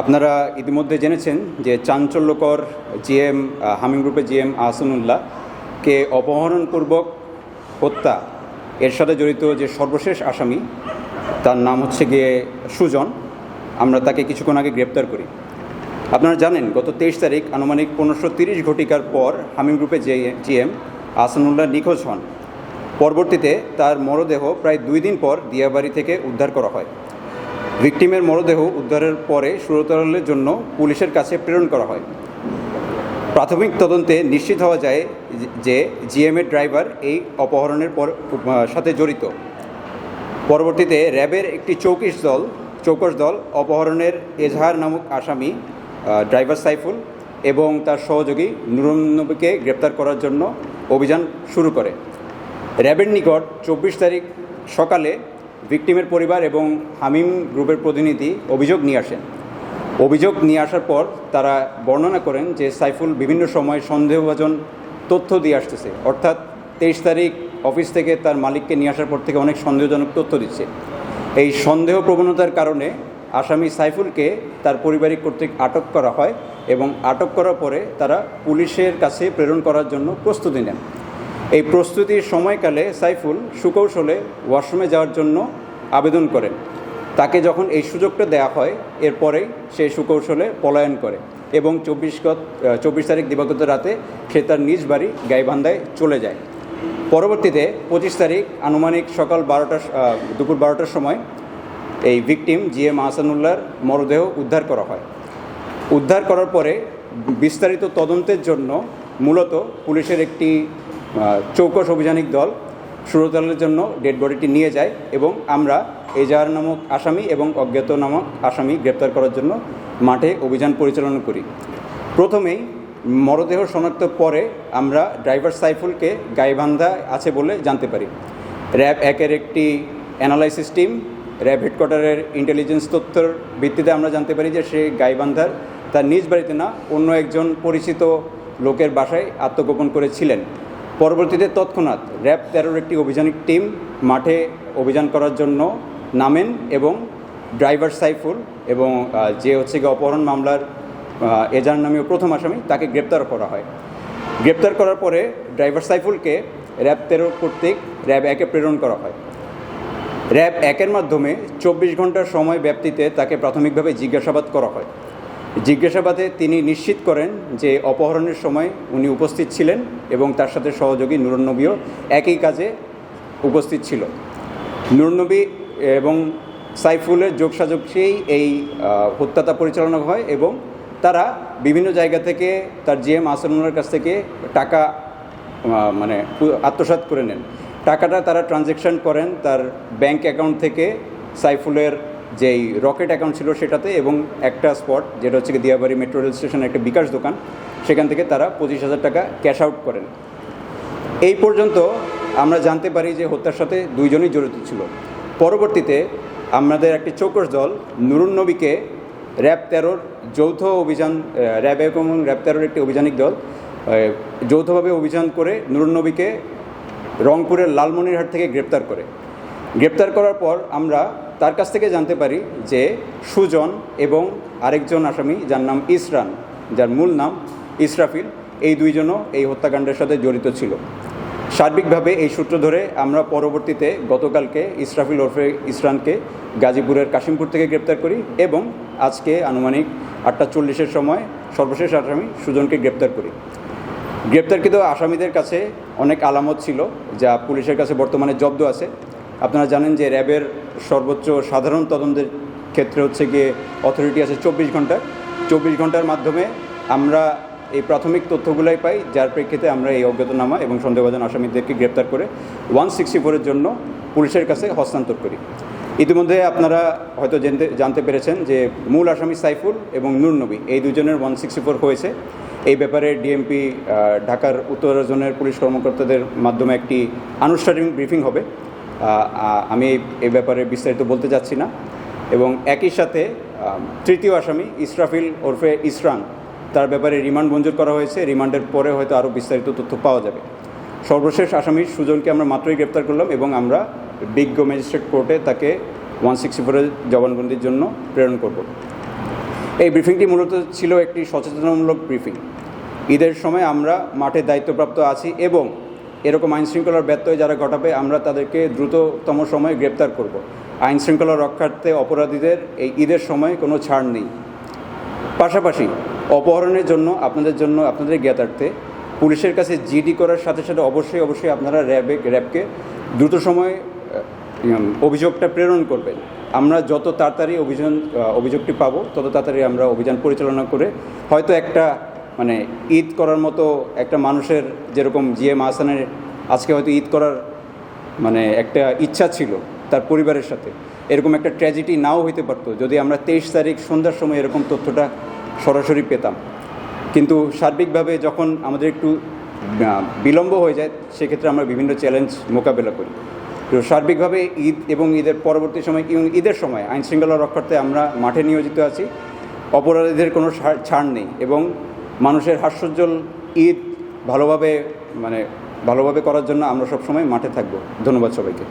আপনারা ইতিমধ্যে জেনেছেন যে চাঞ্চল্যকর জিএম হামিম গ্রুপের জিএম আহসানুল্লাহকে অপহরণপূর্বক হত্যা এর সাথে জড়িত যে সর্বশেষ আসামি তার নাম হচ্ছে গিয়ে সুজন। আমরা তাকে কিছুক্ষণ আগে গ্রেপ্তার করি। আপনারা জানেন গত 23 তারিখ আনুমানিক 15:30 ঘটিকার পর হামিম গ্রুপের জিএম আহসানুল্লাহ নিখোঁজ হন। পরবর্তীতে তার মরদেহ প্রায় 2 দিন পর দিয়াবাড়ি থেকে উদ্ধার করা হয়। ভিকটিমের মরদেহ উদ্ধারের পরে সুরতহালের জন্য পুলিশের কাছে প্রেরণ করা হয়। প্রাথমিক তদন্তে নিশ্চিত হওয়া যায় যে জিএমের ড্রাইভার এই অপহরণের সাথে জড়িত। পরবর্তীতে র্যাবের একটি চৌকস দল অপহরণের এজাহার নামক আসামি ড্রাইভার সাইফুল এবং তার সহযোগী নুরুন নবীকে গ্রেপ্তার করার জন্য অভিযান শুরু করে। র্যাবের নিকট 24 তারিখ সকালে ভিকটিমের পরিবার এবং হামিম গ্রুপের প্রতিনিধি অভিযোগ নিয়ে আসেন। অভিযোগ নিয়ে আসার পর তারা বর্ণনা করেন যে সাইফুল বিভিন্ন সময় সন্দেহভাজন তথ্য দিয়ে আসতেছে, অর্থাৎ 23 তারিখ অফিস থেকে তার মালিককে নিয়ে আসার পর থেকে অনেক সন্দেহজনক তথ্য দিচ্ছে। এই সন্দেহ প্রবণতার কারণে আসামি সাইফুলকে তার পারিবারিক কর্তৃক আটক করা হয় এবং আটক করার পরে তারা পুলিশের কাছে প্রেরণ করার জন্য প্রস্তুতি নেন। এই প্রস্তুতির সময়কালে সাইফুল সুকৌশলে ওয়াশরুমে যাওয়ার জন্য আবেদন করেন। তাকে যখন এই সুযোগটা দেওয়া হয় এরপরেই সে সুকৌশলে পলায়ন করে এবং 24 তারিখ দিবাগত রাতে সে তার নিজ বাড়ি গাইবান্ধায় চলে যায়। পরবর্তীতে 25 তারিখ আনুমানিক দুপুর 12টার সময় এই ভিকটিম জিএম আহসানুল্লাহর মরদেহ উদ্ধার করা হয়। উদ্ধার করার পরে বিস্তারিত তদন্তের জন্য মূলত পুলিশের একটি চৌকস অভিযানিক দল সুরতহালের জন্য ডেড বডিটি নিয়ে যায় এবং আমরা এজাহার নামক আসামি এবং অজ্ঞাত নামক আসামি গ্রেপ্তার করার জন্য মাঠে অভিযান পরিচালনা করি। প্রথমেই মরদেহ শনাক্ত পরে আমরা ড্রাইভার সাইফুলকে গাইবান্ধায় আছে বলে জানতে পারি। র্যাব 1-এর একটি অ্যানালাইসিস টিম র্যাব হেডকোয়ার্টারের ইন্টেলিজেন্স তথ্যের ভিত্তিতে আমরা জানতে পারি যে সে গাইবান্ধার তার নিজ বাড়িতে না অন্য একজন পরিচিত লোকের বাসায় আত্মগোপন করেছিলেন। পরবর্তীতে তৎক্ষণাৎ র্যাব 13-র একটি অভিযানিক টিম মাঠে অভিযান করার জন্য নামেন এবং ড্রাইভার সাইফুল এবং যে হচ্ছে গিয়ে অপহরণ মামলার এজাহার নামীয় প্রথম আসামি তাকে গ্রেপ্তার করা হয়। গ্রেপ্তার করার পরে ড্রাইভার সাইফুলকে র্যাব 13 কর্তৃক র্যাব 1-এ প্রেরণ করা হয়। র্যাব 1-এর মাধ্যমে 24 ঘন্টার সময় ব্যাপ্তিতে তাকে প্রাথমিকভাবে জিজ্ঞাসাবাদ করা হয়। জিজ্ঞাসাবাদে তিনি নিশ্চিত করেন যে অপহরণের সময় উনি উপস্থিত ছিলেন এবং তার সাথে সহযোগী নুরুন নবীও একই কাজে উপস্থিত ছিল। নুরুন নবী এবং সাইফুলের যোগসাজশেই এই হত্যাটা পরিচালনা হয় এবং তারা বিভিন্ন জায়গা থেকে তার জিএম আহসানুল্লাহর কাছ থেকে টাকা আত্মসাৎ করে নেন। টাকাটা তারা ট্রানজ্যাকশন করেন তার ব্যাংক অ্যাকাউন্ট থেকে সাইফুলের যেই রকেট অ্যাকাউন্ট ছিল সেটাতে এবং একটা স্পট যেটা হচ্ছে দিয়াবাড়ি মেট্রো রেল স্টেশনের একটা বিকাশ দোকান, সেখান থেকে তারা 25,000 টাকা ক্যাশ আউট করেন। এই পর্যন্ত আমরা জানতে পারি যে হত্যার সাথে 2 জনই জড়িত ছিল। পরবর্তীতে আমাদের একটি চৌকস দল নুরুন নবীকে র্যাব 13-র যৌথ অভিযান র্যাব 1 এবং র্যাব 13-র একটি অভিযানিক দল যৌথভাবে অভিযান করে নুরুন নবীকে রংপুরের লালমনিরহাট থেকে গ্রেপ্তার করে। গ্রেপ্তার করার পর আমরা তার কাছ থেকে জানতে পারি যে সুজন এবং আরেকজন আসামি যার নাম ইসরান, যার মূল নাম ইসরাফিল, এই 2 জনও এই হত্যাকাণ্ডের সাথে জড়িত ছিল। সার্বিকভাবে এই সূত্র ধরে আমরা পরবর্তীতে গতকালকে ইসরাফিল ওরফে ইসরানকে গাজীপুরের কাশিমপুর থেকে গ্রেপ্তার করি এবং আজকে আনুমানিক 8:40-এর সময় সর্বশেষ আসামি সুজনকে গ্রেপ্তার করি। গ্রেপ্তারকৃত আসামিদের কাছে অনেক আলামত ছিল যা পুলিশের কাছে বর্তমানে জব্দ আছে। আপনারা জানেন যে র্যাবের সর্বোচ্চ সাধারণ তদন্তের ক্ষেত্রে হচ্ছে গিয়ে অথরিটি আছে 24 ঘন্টার মাধ্যমে আমরা এই প্রাথমিক তথ্যগুলাই পাই, যার প্রেক্ষিতে আমরা এই অজ্ঞাতনামা এবং সন্দেহভাজন আসামিদেরকে গ্রেপ্তার করে 164-এর জন্য পুলিশের কাছে হস্তান্তর করি। ইতিমধ্যে আপনারা হয়তো জানতে পেরেছেন যে মূল আসামি সাইফুল এবং নুরুন নবী এই 2 জনের 164 হয়েছে। এই ব্যাপারে ডিএমপি ঢাকার উত্তর জোনের পুলিশ কর্মকর্তাদের মাধ্যমে একটি আনুষ্ঠানিক ব্রিফিং হবে। আমি এই ব্যাপারে বিস্তারিত বলতে যাচ্ছি না। এবং একই সাথে 3য় আসামি ইসরাফিল ওরফে ইসরান, তার ব্যাপারে রিমান্ড মঞ্জুর করা হয়েছে। রিমান্ডের পরে হয়তো আরও বিস্তারিত তথ্য পাওয়া যাবে। সর্বশেষ আসামি সুজনকে আমরা মাত্রই গ্রেপ্তার করলাম এবং আমরা বিজ্ঞ ম্যাজিস্ট্রেট কোর্টে তাকে 164-এর জবানবন্দির জন্য প্রেরণ করব। এই ব্রিফিংটি মূলত ছিল একটি সচেতনমূলক ব্রিফিং। ঈদের সময় আমরা মাঠে দায়িত্বপ্রাপ্ত আছি এবং এরকম আইনশৃঙ্খলার ব্যত্যয় যারা ঘটাবে আমরা তাদেরকে দ্রুততম সময়ে গ্রেপ্তার করব। আইনশৃঙ্খলা রক্ষার্থে অপরাধীদের এই ঈদের সময় কোনো ছাড় নেই। পাশাপাশি অপহরণের জন্য আপনাদের জ্ঞাতার্থে পুলিশের কাছে জিডি করার সাথে সাথে অবশ্যই আপনারা র্যাবকে দ্রুত সময়ে অভিযোগটা প্রেরণ করবেন। আমরা যত তাড়াতাড়ি অভিযোগটি পাবো তত তাড়াতাড়ি আমরা অভিযান পরিচালনা করে হয়তো একটা ঈদ করার মতো একটা মানুষের যেরকম জিএম আহসানের আজকে হয়তো ঈদ করার একটা ইচ্ছা ছিল তার পরিবারের সাথে, এরকম একটা ট্র্যাজেডি নাও হইতে পারতো যদি আমরা 23 তারিখ সন্ধ্যার সময় এরকম তথ্যটা সরাসরি পেতাম। কিন্তু সার্বিকভাবে যখন আমাদের একটু বিলম্ব হয়ে যায় সেক্ষেত্রে আমরা বিভিন্ন চ্যালেঞ্জ মোকাবেলা করি। তো সার্বিকভাবে ঈদ এবং ঈদের পরবর্তী সময় এবং ঈদের সময় আইনশৃঙ্খলা রক্ষার্থে আমরা মাঠে নিয়োজিত আছি। অপরাধীদের কোনো ছাড় নেই এবং মানুষের হাস্যোজ্জ্বল ঈদ ভালোভাবে করার জন্য আমরা সবসময় মাঠে থাকব। ধন্যবাদ সবাইকে।